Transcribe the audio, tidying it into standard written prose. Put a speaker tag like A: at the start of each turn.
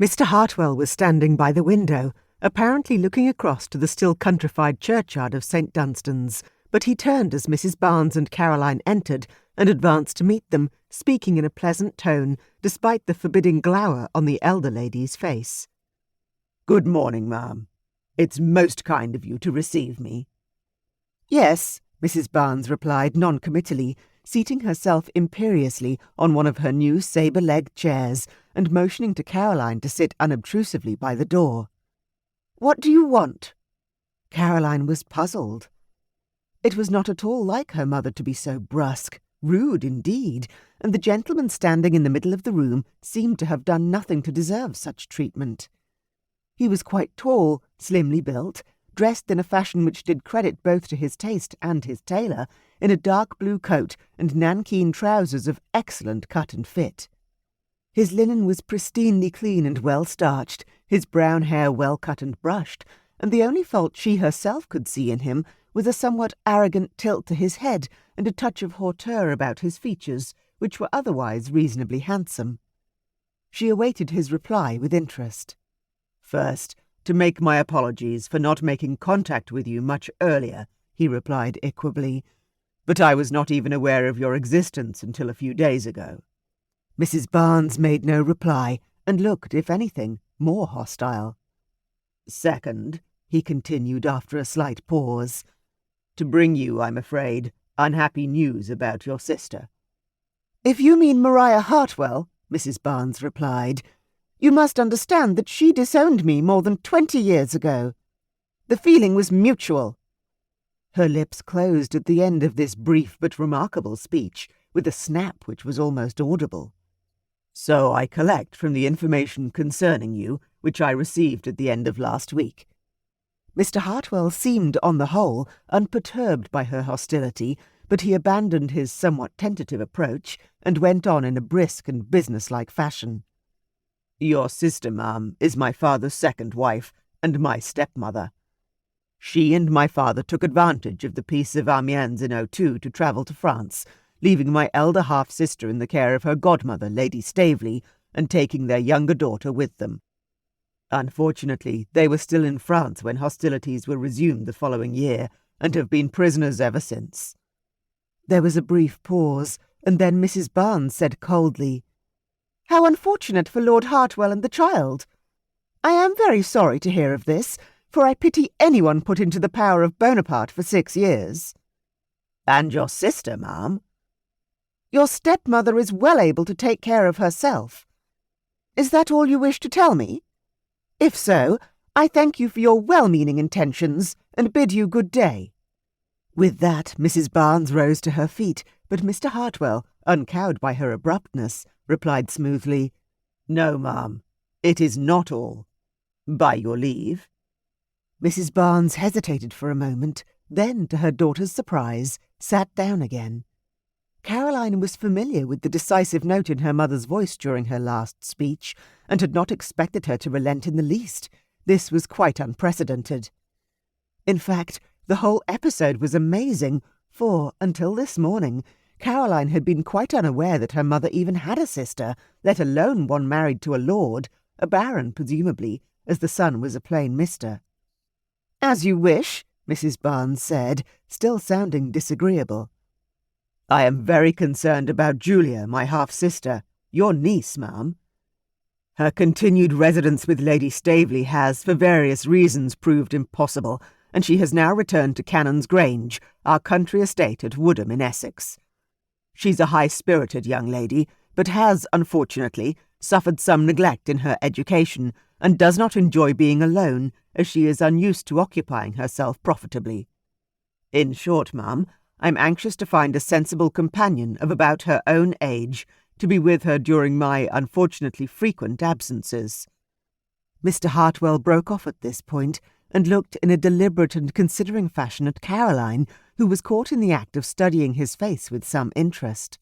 A: Mr. Hartwell was standing by the window, apparently looking across to the still countrified churchyard of St. Dunstan's, but he turned as Mrs. Barnes and Caroline entered and advanced to meet them, speaking in a pleasant tone, despite the forbidding glower on the elder lady's face.
B: "Good morning, ma'am. It's most kind of you to receive me."
A: "Yes," Mrs. Barnes replied noncommittally, seating herself imperiously on one of her new sabre-legged chairs and motioning to Caroline to sit unobtrusively by the door. "What do you want?" Caroline was puzzled. It was not at all like her mother to be so brusque, rude indeed, and the gentleman standing in the middle of the room seemed to have done nothing to deserve such treatment. He was quite tall, slimly built, dressed in a fashion which did credit both to his taste and his tailor, in a dark blue coat and nankeen trousers of excellent cut and fit. His linen was pristinely clean and well starched, his brown hair well cut and brushed, and the only fault she herself could see in him was a somewhat arrogant tilt to his head and a touch of hauteur about his features, which were otherwise reasonably handsome. She awaited his reply with interest.
B: "First, to make my apologies for not making contact with you much earlier," he replied equably, "but I was not even aware of your existence until a few days ago."
A: Mrs. Barnes made no reply, and looked, if anything, more hostile.
B: "Second," he continued after a slight pause, "to bring you, I'm afraid, unhappy news about your sister."
A: "If you mean Maria Hartwell," Mrs. Barnes replied, "you must understand that she disowned me more than 20 years ago. The feeling was mutual." Her lips closed at the end of this brief but remarkable speech, with a snap which was almost audible.
B: "So I collect from the information concerning you, which I received at the end of last week."
A: Mr. Hartwell seemed, on the whole, unperturbed by her hostility, but he abandoned his somewhat tentative approach and went on in a brisk and businesslike fashion.
B: "Your sister, ma'am, is my father's second wife and my stepmother. She and my father took advantage of the Peace of Amiens in '02 to travel to France, leaving my elder half-sister in the care of her godmother, Lady Staveley, and taking their younger daughter with them. Unfortunately, they were still in France when hostilities were resumed the following year, and have been prisoners ever since."
A: There was a brief pause, and then Mrs. Barnes said coldly, "How unfortunate for Lord Hartwell and the child! I am very sorry to hear of this, for I pity anyone put into the power of Bonaparte for 6 years.
B: "And your sister, ma'am?"
A: "Your stepmother is well able to take care of herself. Is that all you wish to tell me? If so, I thank you for your well-meaning intentions, and bid you good day." With that, Mrs. Barnes rose to her feet, but Mr. Hartwell, uncowed by her abruptness, replied smoothly,
B: "No, ma'am, it is not all. By your leave."
A: Mrs. Barnes hesitated for a moment, then, to her daughter's surprise, sat down again. Caroline was familiar with the decisive note in her mother's voice during her last speech, and had not expected her to relent in the least. This was quite unprecedented. In fact, the whole episode was amazing, for, until this morning, Caroline had been quite unaware that her mother even had a sister, let alone one married to a lord, a baron presumably, as the son was a plain mister. "As you wish," Mrs. Barnes said, still sounding disagreeable.
B: "I am very concerned about Julia, my half-sister, your niece, ma'am. Her continued residence with Lady Staveley has, for various reasons, proved impossible, and she has now returned to Canons Grange, our country estate at Woodham in Essex. She's a high-spirited young lady, but has, unfortunately, suffered some neglect in her education, and does not enjoy being alone, as she is unused to occupying herself profitably. In short, ma'am, I'm anxious to find a sensible companion of about her own age to be with her during my unfortunately frequent absences."
A: Mr. Hartwell broke off at this point and looked in a deliberate and considering fashion at Caroline, who was caught in the act of studying his face with some interest.